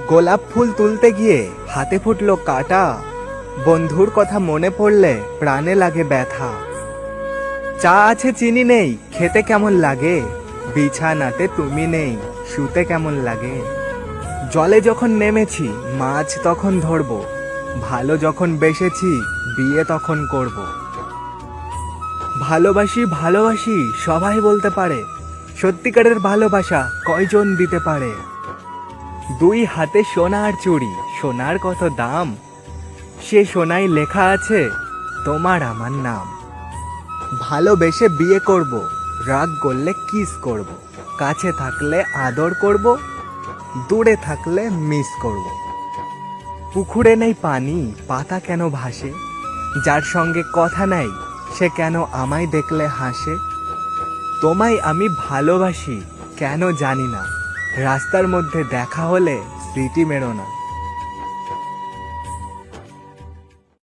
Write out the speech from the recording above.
গোলাপ ফুল তুলতে গিয়ে হাতে ফুটলো কাটা, বন্ধুর কথা মনে পড়লে প্রাণে লাগে ব্যথা। চা আছে চিনি নেই, খেতে কেমন লাগে, বিছানাতে তুমি নেই, শুতে কেমন লাগে। জলে যখন নেমেছি মাছ তখন ধরবো, ভালো যখন বেসেছি বিয়ে তখন করব। ভালোবাসি ভালোবাসি সবাই বলতে পারে, সত্যিকারের ভালোবাসা কয়জন দিতে পারে। দুই হাতে সোনার চুড়ি, সোনার কত দাম, সে সোনায় লেখা আছে তোমার আমার নাম। ভালোবেসে বিয়ে করব, রাগ করলে কিস করব, কাছে থাকলে আদর করব, দূরে থাকলে মিস করব। পুকুরে নেই পানি, পাতা কেন ভাসে, যার সঙ্গে কথা নাই সে কেন আমায় দেখলে হাসে। তোমায় আমি ভালোবাসি কেন জানি না, রাস্তার মধ্যে দেখা হলে স্মৃতি মেরো না।